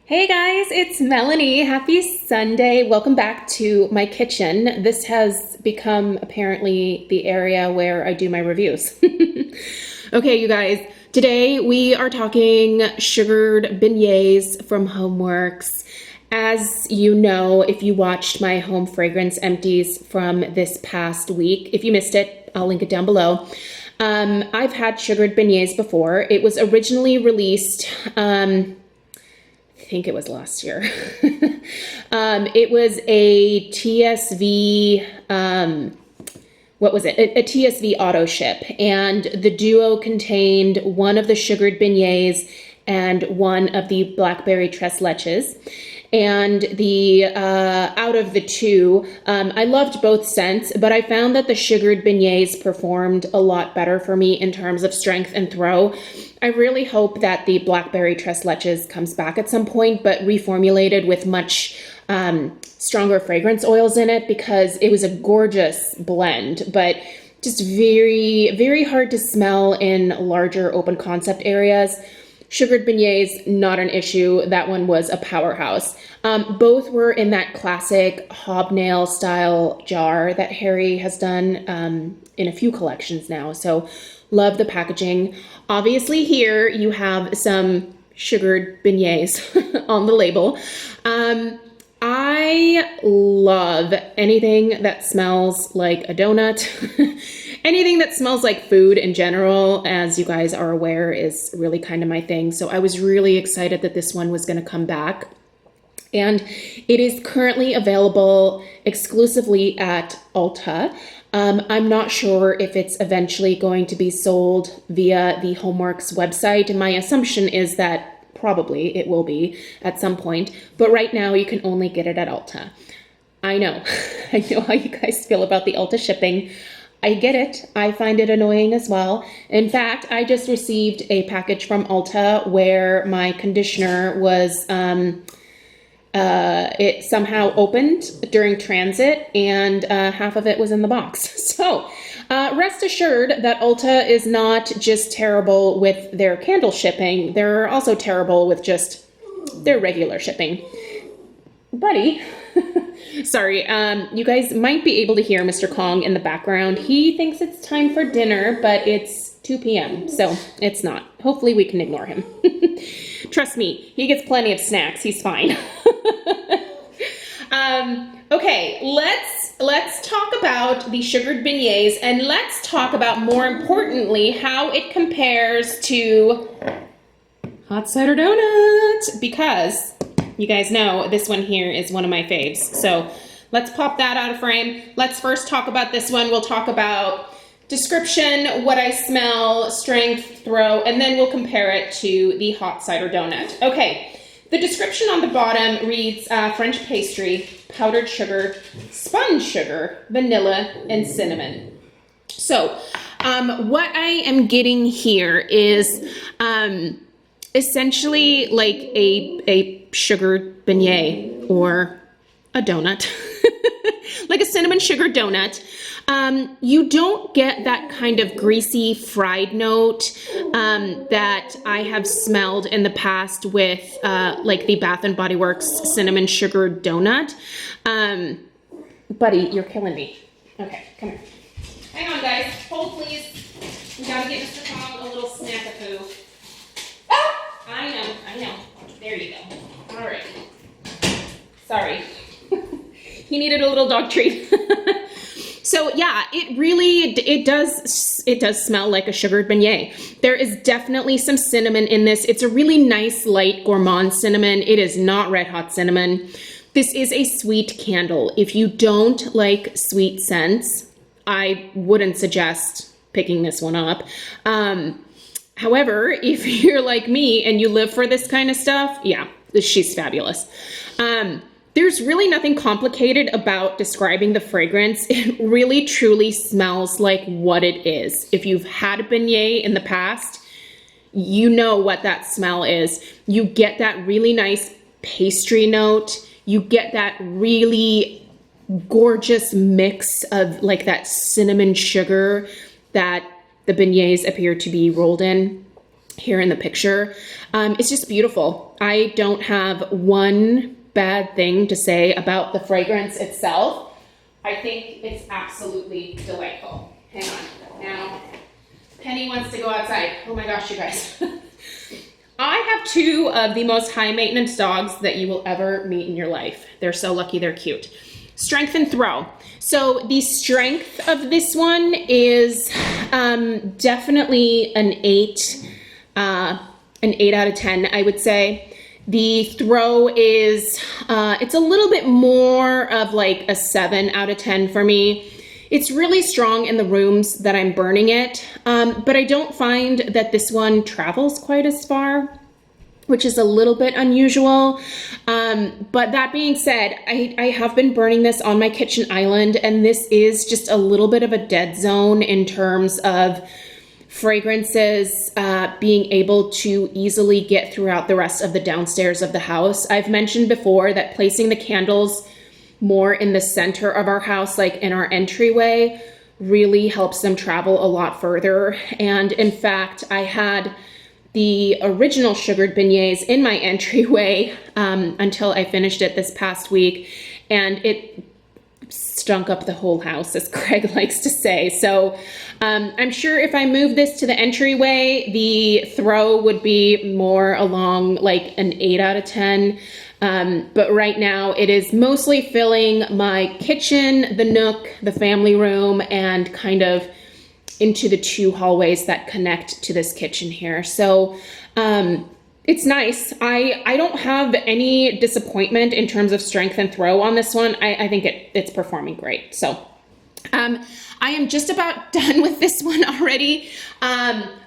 Hey guys, it's Melanie. Happy Sunday. Welcome back to my kitchen. This has become apparently the area where I do my reviews. Okay, you guys, today we are talking sugared beignets from Homeworx. As you know, if you watched my home fragrance empties from this past week, if you missed it, I'll link it down below. I've had sugared beignets before. It was originally released, I think it was last year. It was a TSV, what was it? A TSV auto ship. And the duo contained one of the sugared beignets and one of the blackberry tres leches. And the out of the two, I loved both scents, but I found that the sugared beignets performed a lot better for me in terms of strength and throw. I really hope that the blackberry tres leches comes back at some point, but reformulated with much stronger fragrance oils in it, because it was a gorgeous blend, but just very, very hard to smell in larger open concept areas. Sugared beignets, not an issue. That one was a powerhouse. Both were in that classic hobnail style jar that Harry has done in a few collections now. So love the packaging. Obviously here you have some sugared beignets on the label. I love anything that smells like a donut. Anything that smells like food in general, as you guys are aware, is really kind of my thing. So I was really excited that this one was going to come back. And it is currently available exclusively at Ulta. I'm not sure if it's eventually going to be sold via the Homeworx website. My assumption is that probably it will be at some point. But right now you can only get it at Ulta. I know. I know how you guys feel about the Ulta shipping. I get it. I find it annoying as well. In fact, I just received a package from Ulta where my conditioner was, it somehow opened during transit, and half of it was in the box. So rest assured that Ulta is not just terrible with their candle shipping. They're also terrible with just their regular shipping. Buddy. Sorry, you guys might be able to hear Mr. Kong in the background. He thinks it's time for dinner, but it's 2 p.m., so it's not. Hopefully we can ignore him. Trust me, he gets plenty of snacks. He's fine. Okay, let's talk about the sugared beignets, and let's talk about, more importantly, how it compares to Hot Cider Donut, because you guys know this one here is one of my faves. So let's pop that out of frame. Let's first talk about this one. We'll talk about description, what I smell, strength, throw, and then we'll compare it to the Hot Cider Donut. Okay, the description on the bottom reads French pastry, powdered sugar, spun sugar, vanilla, and cinnamon. So what I am getting here is essentially like a sugared beignet or a donut, like a cinnamon sugar donut. You don't get that kind of greasy fried note that I have smelled in the past with like the Bath & Body Works cinnamon sugar donut. Buddy, you're killing me. Okay, come here. Hang on, guys. Hold, please. We gotta give Mr. Kong a little snack-a-poo. I know. There you go. All right. Sorry. He needed a little dog treat. So yeah, it does smell like a sugared beignet. There is definitely some cinnamon in this. It's a really nice light gourmand cinnamon. It is not red hot cinnamon. This is a sweet candle. If you don't like sweet scents, I wouldn't suggest picking this one up. However, if you're like me and you live for this kind of stuff, yeah, she's fabulous. There's really nothing complicated about describing the fragrance. It really truly smells like what it is. If you've had a beignet in the past, you know what that smell is. You get that really nice pastry note. You get that really gorgeous mix of like that cinnamon sugar that the beignets appear to be rolled in. here in the picture. It's just beautiful. I don't have one bad thing to say about the fragrance itself. I think it's absolutely delightful. Hang on. Now, Penny wants to go outside. Oh my gosh, you guys. I have two of the most high maintenance dogs that you will ever meet in your life. They're so lucky, they're cute. Strength and throw. So the strength of this one is definitely an 8 out of 10, I would say. The throw is, it's a little bit more of like a 7 out of 10 for me. It's really strong in the rooms that I'm burning it, but I don't find that this one travels quite as far, which is a little bit unusual. But that being said, I have been burning this on my kitchen island, and this is just a little bit of a dead zone in terms of fragrances being able to easily get throughout the rest of the downstairs of the house. I've mentioned before that placing the candles more in the center of our house, like in our entryway, really helps them travel a lot further. And in fact, I had the original sugared beignets in my entryway until I finished it this past week, and it stunk up the whole house, as Craig likes to say. So I'm sure if I move this to the entryway, the throw would be more along like an 8 out of 10. But right now it is mostly filling my kitchen, the nook, the family room, and kind of into the 2 hallways that connect to this kitchen here. So it's nice. I don't have any disappointment in terms of strength and throw on this one. I think it's performing great. So I am just about done with this one already.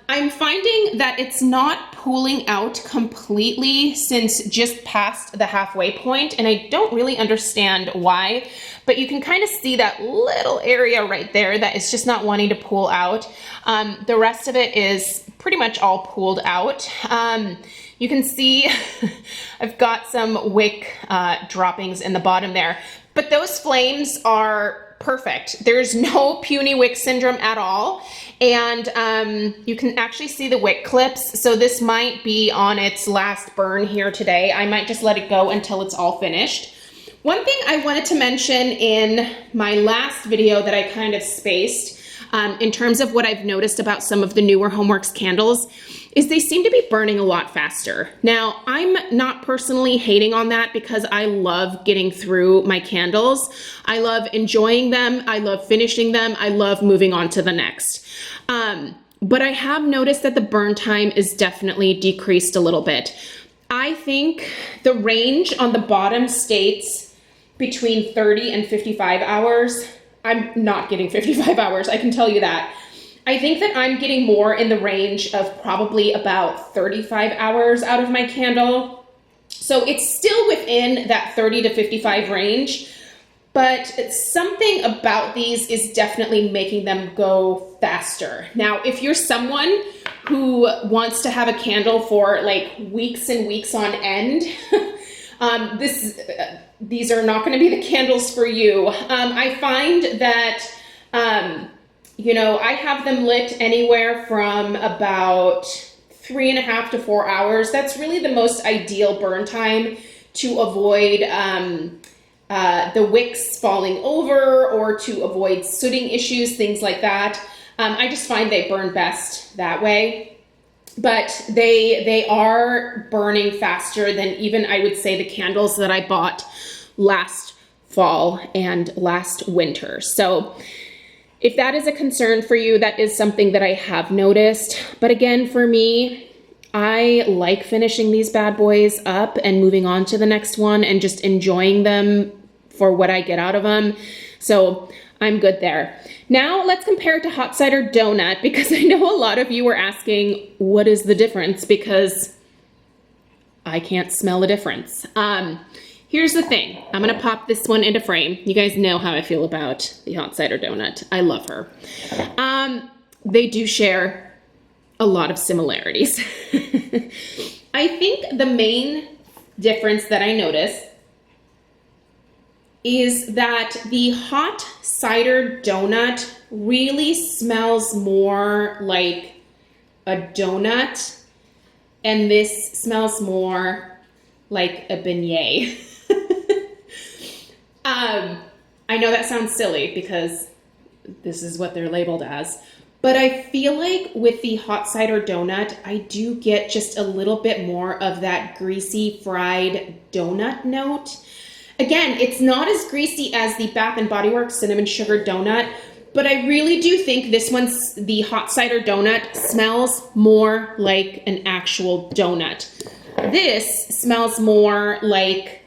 I'm finding that it's not pooling out completely since just past the halfway point, and I don't really understand why, but you can kind of see that little area right there that is just not wanting to pool out. The rest of it is pretty much all pooled out. You can see I've got some wick droppings in the bottom there, but those flames are perfect. There's no puny wick syndrome at all. And you can actually see the wick clips. So this might be on its last burn here today. I might just let it go until it's all finished. One thing I wanted to mention in my last video that I kind of spaced in terms of what I've noticed about some of the newer Homeworx candles is they seem to be burning a lot faster. Now, I'm not personally hating on that because I love getting through my candles. I love enjoying them. I love finishing them. I love moving on to the next. But I have noticed that the burn time is definitely decreased a little bit. I think the range on the bottom states between 30 and 55 hours. I'm not getting 55 hours, I can tell you that. I think that I'm getting more in the range of probably about 35 hours out of my candle. So it's still within that 30 to 55 range, but something about these is definitely making them go faster. Now, if you're someone who wants to have a candle for like weeks and weeks on end, these are not going to be the candles for you. I find that, you know, I have them lit anywhere from about 3.5 to 4 hours. That's really the most ideal burn time to avoid the wicks falling over or to avoid sooting issues, things like that. I just find they burn best that way. But they are burning faster than even, I would say, the candles that I bought last fall and last winter. So if that is a concern for you, that is something that I have noticed. But again, for me, I like finishing these bad boys up and moving on to the next one and just enjoying them for what I get out of them. So I'm good there. Now let's compare it to Hot Cider Donut, because I know a lot of you were asking, what is the difference? Because I can't smell a difference. Here's the thing. I'm gonna pop this one into frame. You guys know how I feel about the Hot Cider Donut. I love her. They do share a lot of similarities. I think the main difference that I notice is that the Hot Cider Donut really smells more like a donut and this smells more like a beignet. I know that sounds silly because this is what they're labeled as, but I feel like with the hot cider donut, I do get just a little bit more of that greasy fried donut note. Again, it's not as greasy as the Bath & Body Works Cinnamon Sugar Donut, but I really do think this one's, the hot cider donut, smells more like an actual donut. This smells more like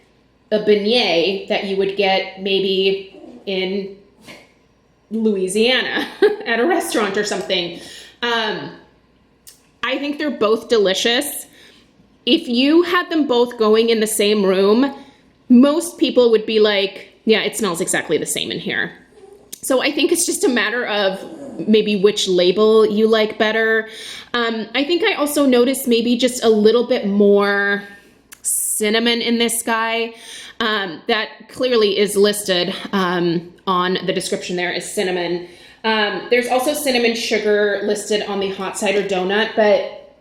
a beignet that you would get maybe in Louisiana at a restaurant or something. I think they're both delicious. If you had them both going in the same room, most people would be like, yeah, it smells exactly the same in here. So I think it's just a matter of maybe which label you like better. I think I also noticed maybe just a little bit more cinnamon in this guy. That clearly is listed on the description there is cinnamon. There's also cinnamon sugar listed on the hot cider donut, but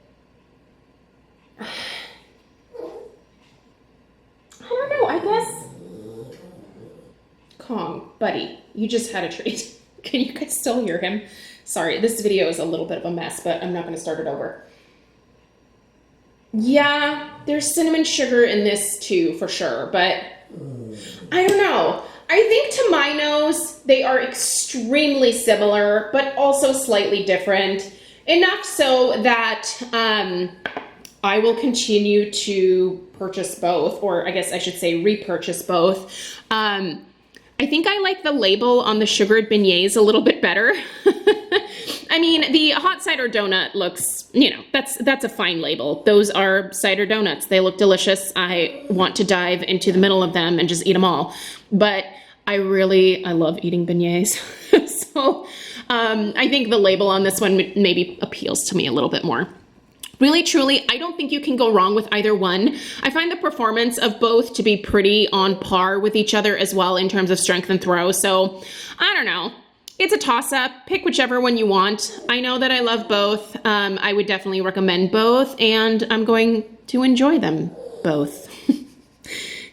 I don't know, I guess. Kong, buddy, you just had a treat. Can you guys still hear him? Sorry, this video is a little bit of a mess, but I'm not going to start it over. Yeah, there's cinnamon sugar in this too, for sure, but I don't know. I think to my nose, they are extremely similar, but also slightly different. Enough so that I will continue to purchase both, or I guess I should say repurchase both. I think I like the label on the sugared beignets a little bit better. I mean, the hot cider donut looks, you know, that's a fine label. Those are cider donuts. They look delicious. I want to dive into the middle of them and just eat them all. But I love eating beignets. So I think the label on this one maybe appeals to me a little bit more. Really, truly, I don't think you can go wrong with either one. I find the performance of both to be pretty on par with each other as well in terms of strength and throw. So I don't know. It's a toss-up. Pick whichever one you want. I know that I love both. I would definitely recommend both, and I'm going to enjoy them both.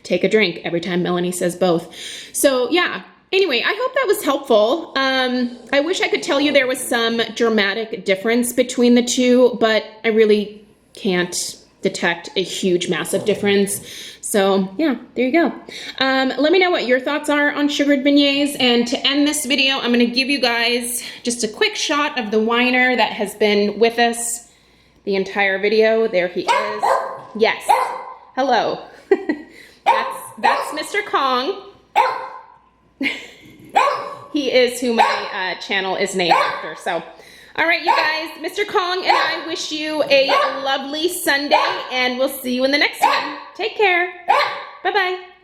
Take a drink every time Melanie says both. So yeah. Anyway, I hope that was helpful. I wish I could tell you there was some dramatic difference between the two, but I really can't detect a huge, massive difference. So yeah, there you go. Let me know what your thoughts are on sugared beignets. And to end this video, I'm gonna give you guys just a quick shot of the whiner that has been with us the entire video. There he is. Yes, hello. That's Mr. Kong. He is who my channel is named after. So, all right, you guys, Mr. Kong and I wish you a lovely Sunday, and we'll see you in the next one. Take care. Bye-bye.